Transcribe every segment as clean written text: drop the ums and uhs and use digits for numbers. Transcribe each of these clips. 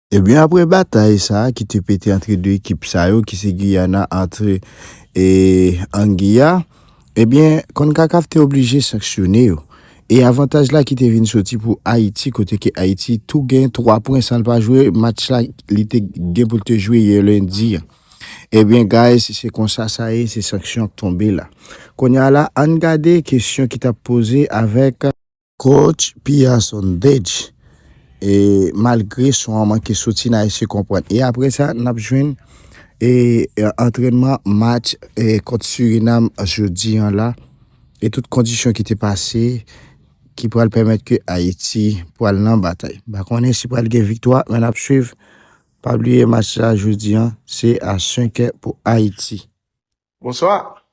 Eh bien, après bataille, ça, qui te pété entre deux équipes, ça, yo, qui c'est Guyana entre Anguilla, eh bien, CONCACAF t'es obligé de sanctionner, yo. Et avantage là qui te vient sorti pour Haïti, côté que Haïti, tout gain 3 points sans pas jouer, match là, il était gain pour te jouer hier lundi. Eh bien, guys, c'est comme ça y est, c'est sanction qui tombé là. Qu'on y a là, on regarde question qui t'a posé avec coach Pia Sondage. Et malgré son manque de soutien à essayer de comprendre. Et après ça, nous avons joué entraînement match contre Suriname jeudi hein, là. Et toutes conditions qui étaient passées qui pourraient permettre que Haïti pour aller en bataille. Bah, on est si pour aller victoire, mais nous suivre. Pas oublier match là jeudi, hein, c'est à 5 heures pour Haïti. Bonsoir.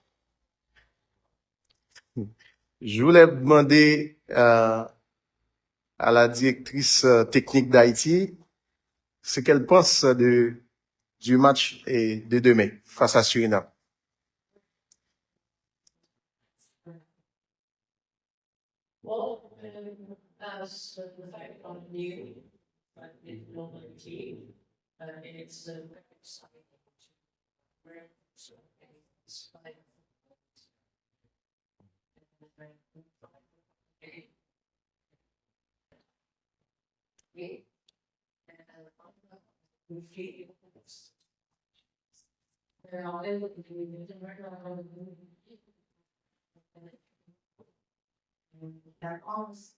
Je voulais demander à la directrice technique d'Haïti ce qu'elle pense du match de demain face à Suriname. Well, as the fact on new, it's not like team, it's very exciting. Where so it's like we feel they're all in they're always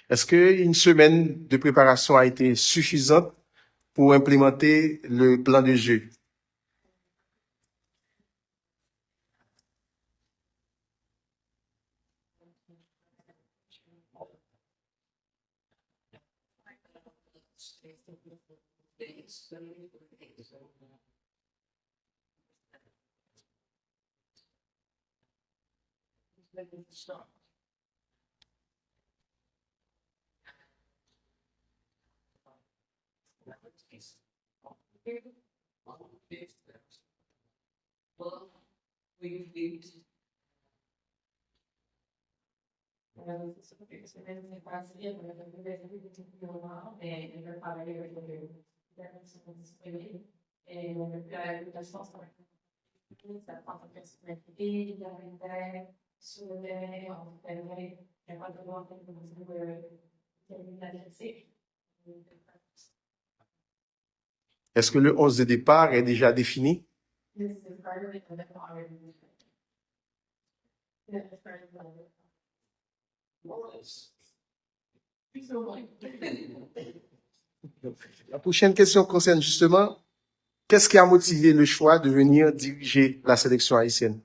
Est-ce qu'une semaine de préparation a été suffisante pour implémenter le plan de jeu? well, we did. Est-ce que le 11 de départ est déjà défini? La prochaine question concerne justement qu'est-ce qui a motivé le choix de venir diriger la sélection haïtienne?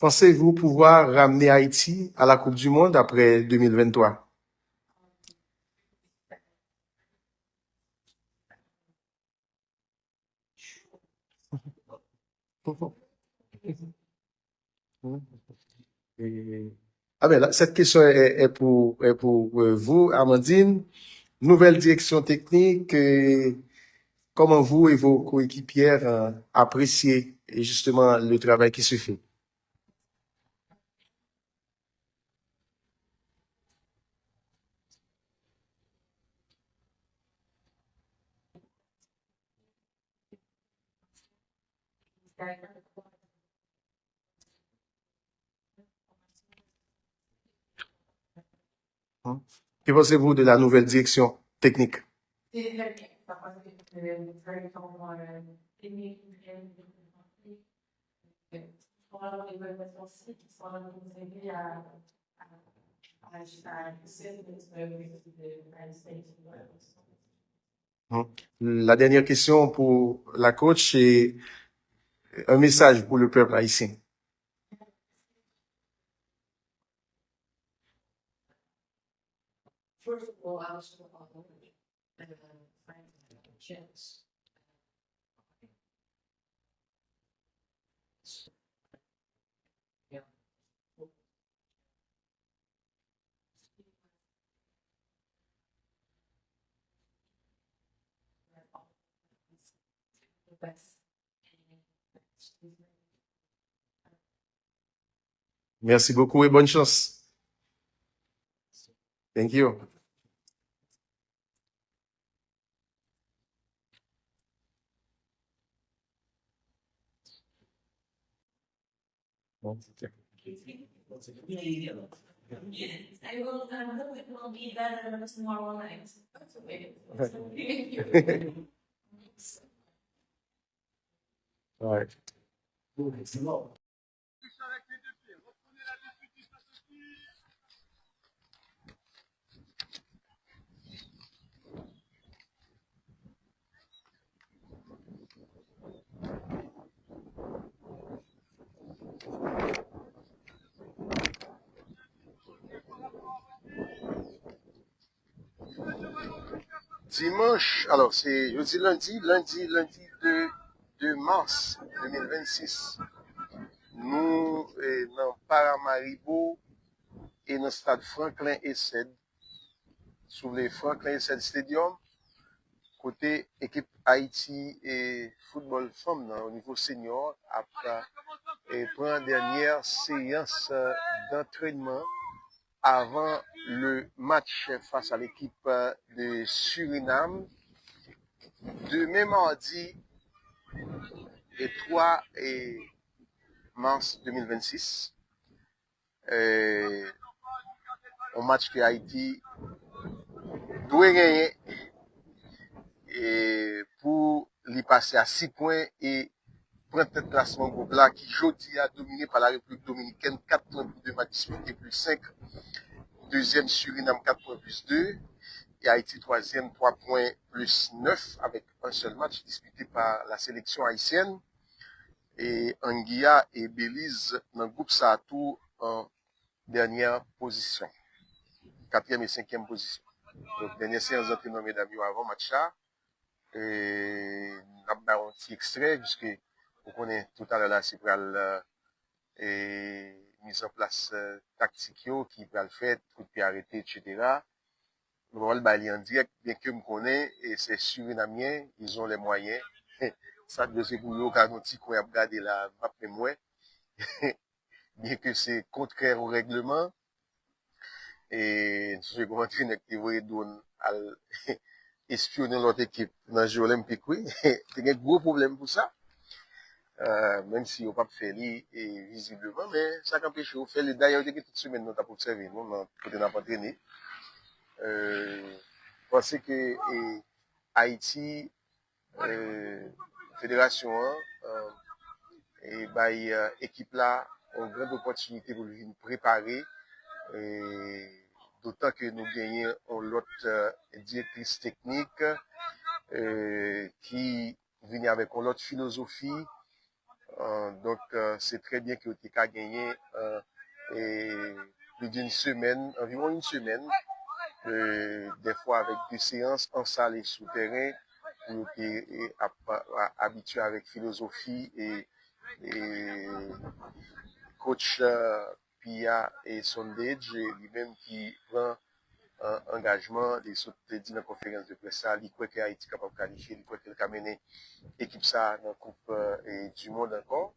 Pensez-vous pouvoir ramener Haïti à la Coupe du Monde après 2023? Ah ben là, cette question est pour vous, Amandine. Nouvelle direction technique, comment vous et vos coéquipières appréciez justement le travail qui se fait? Que pensez-vous de la nouvelle direction technique? La dernière question pour la coach, c'est un message pour le peuple haïtien. First of all, I was chance. Merci beaucoup et bonne chance. Thank you. It will be better than tomorrow night. That's okay. All right. Dimanche, alors c'est jeudi, lundi 2 mars 2026. Nous, dans Paramaribo et dans le stade Franklin Essed, sous les Franklin Essed Stadium, côté équipe Haïti et football femme au niveau senior, après prendre dernière séance d'entraînement avant le match face à l'équipe de Suriname. Demain mardi et 3 mars 2026. Un match que Haïti doit gagner et pour lui passer à 6 points et prendre tête classement groupe là qui jeudi a dominé par la République dominicaine, 4 points pour 2 matchs disputés plus 5. Deuxième Suriname 4 points plus 2. Et Haïti troisième 3 points plus 9 avec un seul match disputé par la sélection haïtienne. Et Anguilla et Belize dans le groupe ça a tout en dernière position. 4e et 5e position. Donc, dernière séance d'entraînement, mesdames, avant match là. Et on a un petit extrait, puisque vous connaissez tout à l'heure là, c'est pour la mise en place tactique qui peut le faire, coup de pied arrêté, etc. Nous allons le balayer en direct, bien que je connais, et c'est Surinamien, ils ont les moyens. Ça, de ce pour eux, quand on dit qu'on a regardé la map de moi, bien que c'est contraire au règlement, et je vais entraîneur qui va espionner l'autre équipe dans les Jeux Olympiques, oui. C'est un gros problème pour ça. Même si on pas fait et visiblement, mais ça n'empêche pas de faire. D'ailleurs, toute semaine, nous avons observé, nous, côté n'a pas entraîné. Parce que Haïti, fédération, et équipe là, ont une grande opportunité pour nous préparer. D'autant que nous gagnons l'autre directrice technique qui vient avec l'autre philosophie. Donc, c'est très bien que tu as gagné plus d'une semaine, environ une semaine, des fois avec 2 séances en salle et souterrain, pour être habitué avec philosophie et coach Pia et Sondage, lui-même qui prend un engagement, des dit dans la conférence de presse, il croit que Haïti est capable de qualifier, il croit qu'il a mené l'équipe ça dans la Coupe du Monde encore.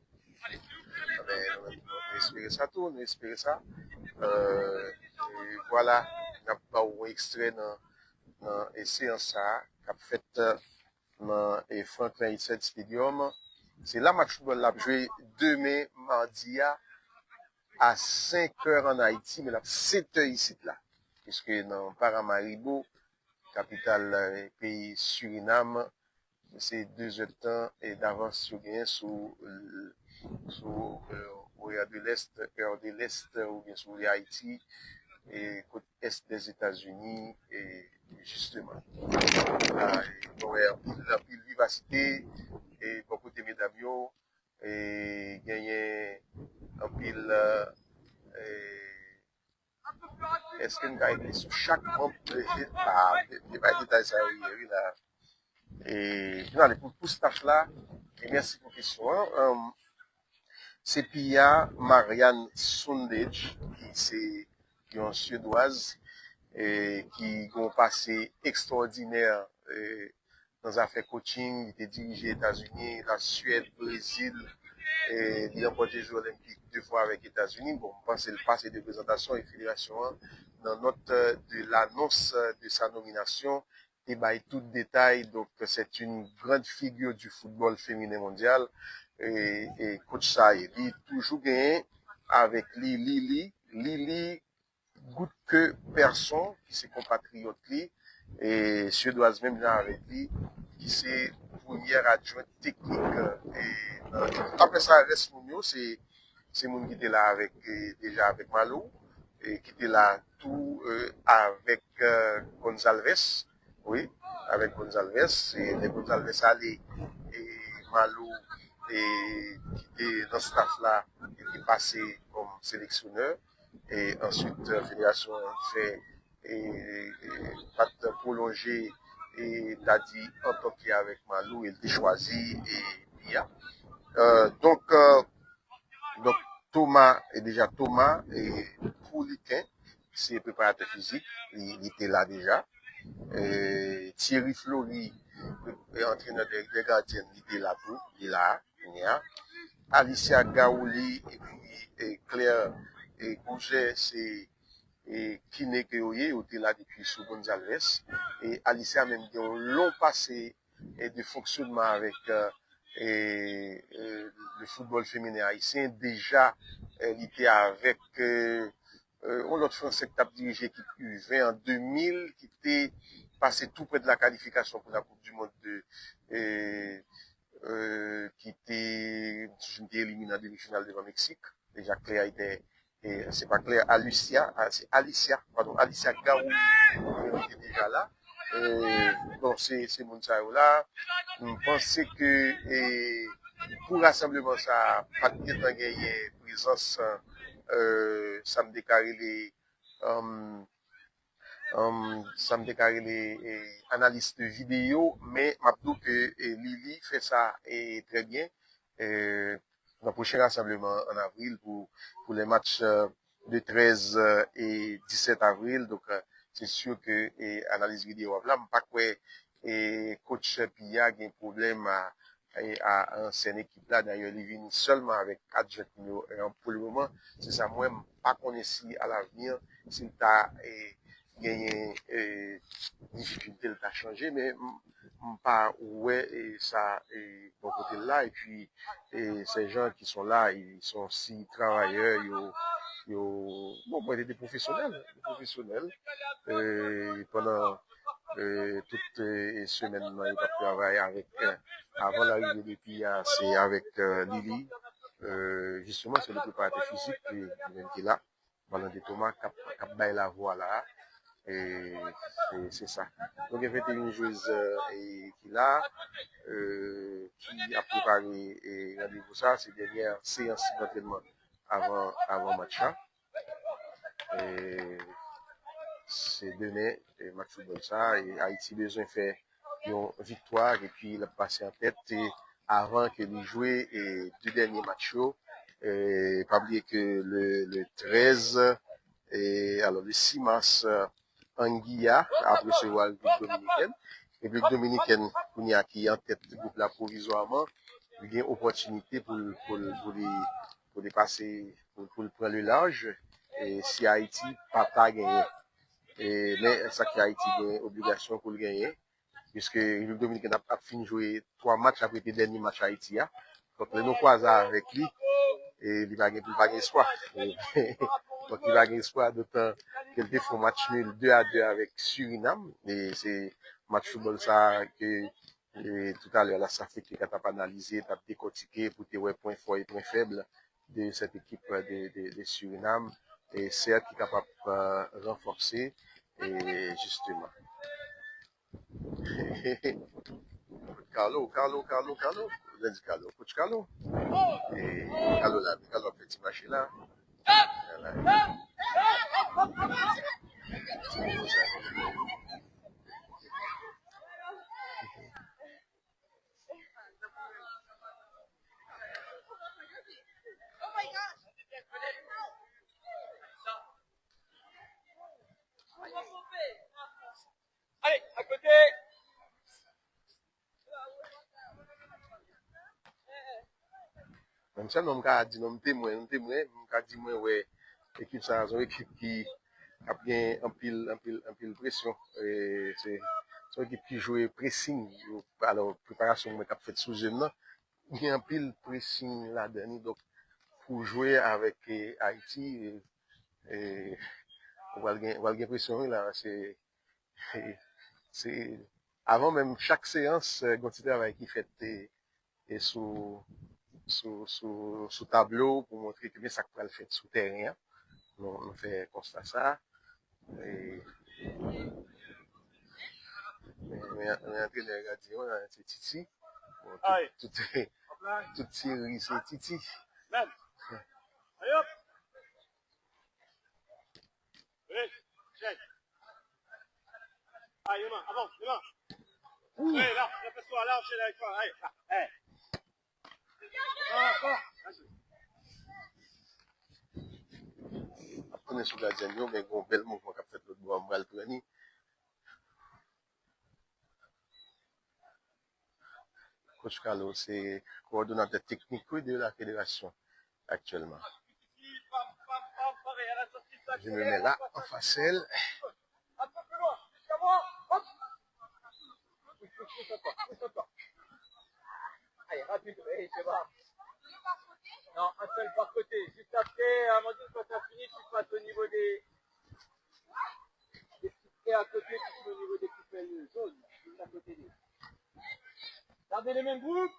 On espère ça tout, on espère ça. Et voilà, on a pas un extrait dans la séance qui a fait dans Franklin Essed Stadium C'est là match football là joué demain mardi à 5 heures en Haïti, mais là 7 heures ici là. Puisque dans Paramaribo, capitale pays Suriname, c'est 2 heures de temps et d'avance sur bien sous heure de l'Est ou bien sur Haïti et côte Est des États-Unis et justement. La pile vivacité et beaucoup de mesdames et gagner un pile est-ce que nous avons sur chaque membre de pas détail ça oui là et pour staff là et merci pour la question c'est Pia Marianne Sundage qui est une suédoise et qui ont passé extraordinaire dans affaires coaching, il était dirigé aux États-Unis, la Suède, Brésil, et il a remporté les Jeux olympiques 2 fois avec les États-Unis. Bon, je pense que le passé de présentation et fédération dans notre de l'annonce de sa nomination et bah tout détail. Donc c'est une grande figure du football féminin mondial et coach ça il toujours gagné avec Lily goûte que personne qui c'est compatriote et suédoise même là avec lui qui c'est première adjointe technique et après ça reste Mounio c'est moun qui était là avec déjà avec Malo et qui était là tout avec Gonzalez oui avec Gonzalez et les Gonzalez allé et Malo et qui était dans ce staff là qui est passé comme sélectionneur et ensuite la fédération fait et pas prolonger et l'a dit en tant qu'avec Malou il était choisi et Bia donc Thomas est déjà Thomas et Pouliquin c'est préparateur physique il était là déjà Thierry Flory entraîneur des gardiens il était là tout il est là Alicia Gaouli et puis Claire et Gouget c'est et Kiné Keoye était là depuis sous Gonzalez et Alicia même qui ont long passé et de fonctionnement avec le football féminin haïtien déjà il était avec on l'autre français qui a dirigé qui U20 en 2000 qui était passé tout près de la qualification pour la Coupe du Monde qui était éliminé en demi-finale devant Mexique déjà Claire était et c'est pas clair, c'est Alicia Garou qui était déjà là. Donc c'est mon là. Je pense que pour rassemblement ça, pas de gagner présence, ça me déclarait les analystes vidéo, mais m'abdou que Lily fait ça et très bien. Dans le prochain rassemblement en avril pour les matchs de 13 et 17 avril. Donc, c'est sûr que analyse vidéo là, pas quoi et coach Pia a un problème à ancienne équipe là. D'ailleurs, il vient seulement avec 4 jeunes. Pour le moment, c'est ça. Moi, pas qu'on si à l'avenir, s'il t'a gagné difficulté de changer, mais pas ouais et ça et bon côté là et puis ces gens qui sont là ils sont si travailleurs bon moi des professionnels pendant toute semaine ils ont travaillé avec avant l'arrivée des filles c'est avec Lily justement c'est le préparateur physique qui est là Valentin Thomas qui a la voix là et c'est ça. Donc, il y a une joueuse qui là, qui a préparé et rendez-vous ça, c'est dernière séance d'entraînement avant match. Et c'est demain, match football ça, et Haïti besoin de faire une victoire et puis il a passé en tête et avant que lui jouer et deux derniers matchs. Et pas oublier que le 13 et alors le 6 mars Anguilla après ce recevoir le République dominicaine. République dominicaine qui est en tête du groupe là provisoirement, il y a une opportunité pour les passer, pour prendre le large. Et si Haïti pas gagné, mais ça qui Haïti a une obligation pour le gagner, puisque République dominicaine a fini de jouer 3 matchs après les derniers matchs à Haïti. Donc, nous croisons avec lui, et il va gagner espoir. Donc, il va gagner espoir d'autant qu'il fait un match nul 2-2 avec Suriname. Et c'est match football ça que tout à l'heure, la SAFIC qui a analysé, a décortiqué pour te voir points forts et points faibles de cette équipe de Suriname. Et c'est qui est capable de renforcer, et justement. Carlo. Vous avez dit Carlo. Coach Carlo. Et Carlo là, Carlo a fait petit match là. Allez, à côté. Même ça, nous avons dit, nous témoin, dit, ouais, l'équipe, ça, c'est une équipe qui a bien un pile pression. C'est une équipe qui joue pressing. Alors, préparation, mais qui a fait sous jeune, il y a un pile pressing là-dedans. Donc, pour jouer avec Haïti, on va gagner pression là, c'est, avant même chaque séance, quand tu travail qui fait, et sous tableau pour montrer que bien ça peut le faire sous terrain. On fait constat ça. Et mais entraîneur a dit, c'est Titi. Bon, tout série, c'est Titi. Même. Allez hop. Allez, check. Allez, demain, avance, demain. Allez, là, dépêche-toi, là, enchaîne avec toi. Allez, là, allez. On est sous la gêne, mais un bel mouvement qu'a fait l'autre bois, on va le prendre. Coach Carlo, c'est coordonnateur technique de la fédération actuellement. Je me mets là, en facile. Un peu plus loin, jusqu'à moi. Hop. Allez, rapide, allez, c'est bon. Non, un seul par côté. Juste après, Amandine, quand tu as fini, tu passes au niveau des... Et à côté, tu passes au niveau des poubelles jaunes. Juste à côté des... Gardez les mêmes groupes.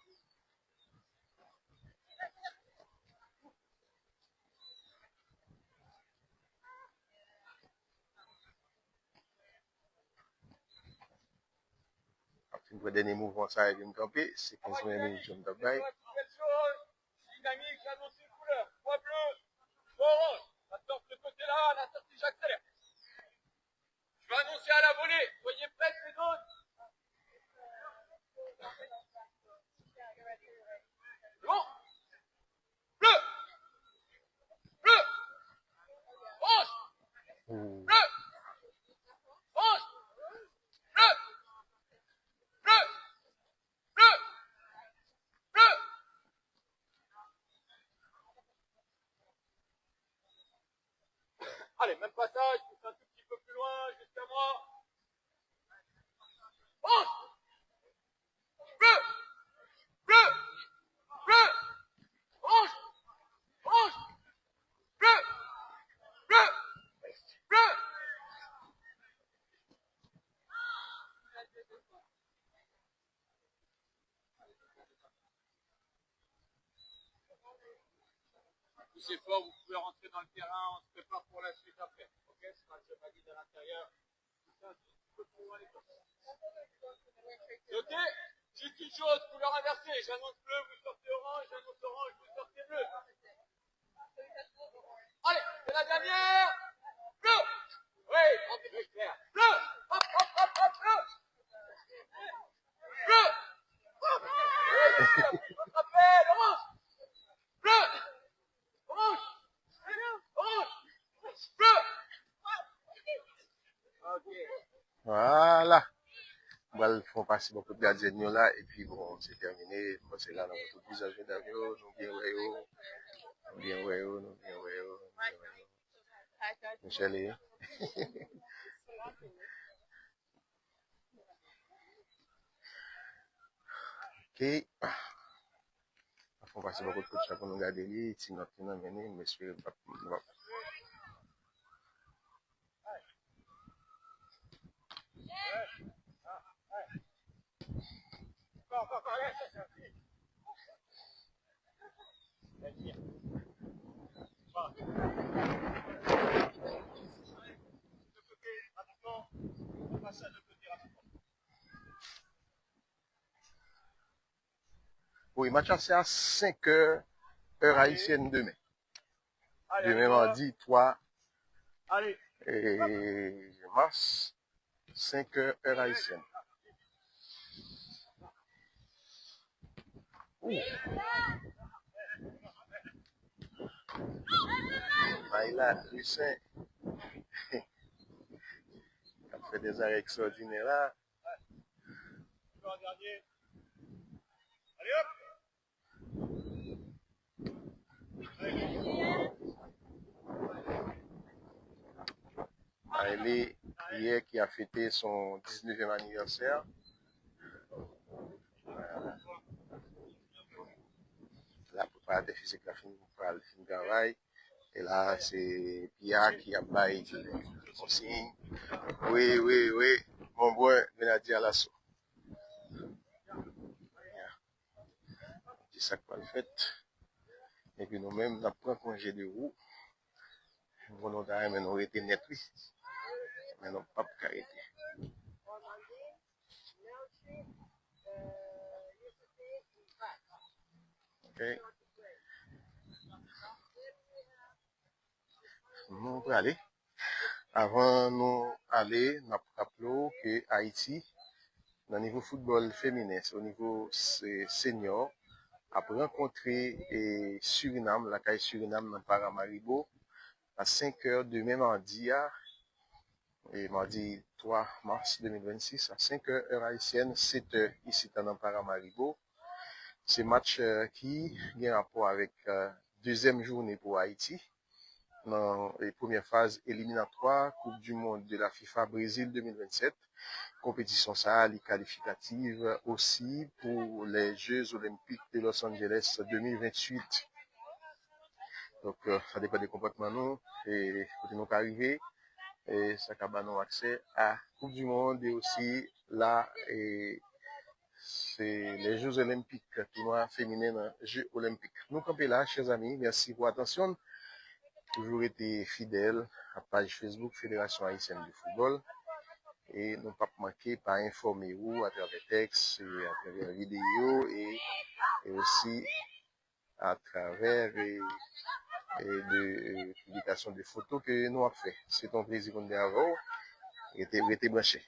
Le dernier mouvement, ça a été campé, c'est 15 minutes de travail. Dynamique, j'annonce une couleur. Soit bleu, soit orange. Ça sort de ce côté-là, la sortie, j'accélère. Je vais annoncer à la volée. Soyez prêts, les autres. C'est bon. Bleu. Bleu. Orange. Bleu. Orange. Bleu. Bleu. Bleu. Bleu. Allez, même passage, pousse un tout petit peu plus loin, jusqu'à moi. Orange. Bleu. Bleu. Bleu. Orange. Orange. Bleu. Bleu. Bleu. Poussez fort, vous pouvez rentrer dans le terrain, on se prépare pour la suite après. Ok, ce sera le valide à l'intérieur. C'est ok. Juste une chose, couleur inversée. J'annonce bleu, vous sortez orange, j'annonce orange, vous sortez bleu. Allez, c'est la dernière. Bleu. Oui, très clair. Bleu. Hop, hop, hop, hop, bleu. Bleu. Rappel, orange. Bleu. Orange. Orange. Bleu. Ok. Voilà. On va le faire passer beaucoup de gardiens là, et puis bon, c'est terminé. Bon, c'est là, dans votre visage d'avion, nous bien ouais, Michel. Ok. On passe beaucoup de coach pour nous garder lui, si notre nom mené, mais je pas. Encore, allez, ça. Oui, match c'est à 5 heures, heure haïtienne demain. Demain mardi 3 mars, 5 heures, heure haïtienne. Là, Lucien, il a fait des arrêts extraordinaires là. Allez hop! Allez, hier qui a fêté son 19e anniversaire. La préparateur physique la fin de travail. Et là, c'est Pierre qui a baillé son signe. Oui, oui, oui. Mon boy, Benadi à l'assaut. C'est ça qu'on a fait. Et puis nous-mêmes, nous prenons congé de roue. Volontaire, mais nous été net, oui. Mais nous pas arrêter. Ok. Nous pouvons aller. Avant nous aller, nous rappelons que Haïti, dans le niveau football féminin, au niveau senior, a rencontré Suriname, la caille Suriname dans Paramaribo, à 5 heures demain mardi, et mardi 3 mars 2026, à 5 heures heure haïtienne, 7 heures ici dans Paramaribo. C'est match qui a un rapport avec deuxième journée pour Haïti. Dans les premières phases éliminatoires, Coupe du Monde de la FIFA Brésil 2027. Compétition ça, les qualificatives aussi pour les Jeux Olympiques de Los Angeles 2028. Donc, ça dépend des comportements nous et quand nous arriver et ça a nous accès à Coupe du Monde et aussi là et c'est les Jeux Olympiques, tournoi féminin dans les Jeux Olympiques. Nous campons là, chers amis, merci pour l'attention. Toujours été fidèle à la page Facebook Fédération Haïtienne du Football. Et ne pas manquer par informer vous à travers texte, à travers vidéo et aussi à travers de publications de photos que nous avons fait. C'est un plaisir de vous avoir et de branché.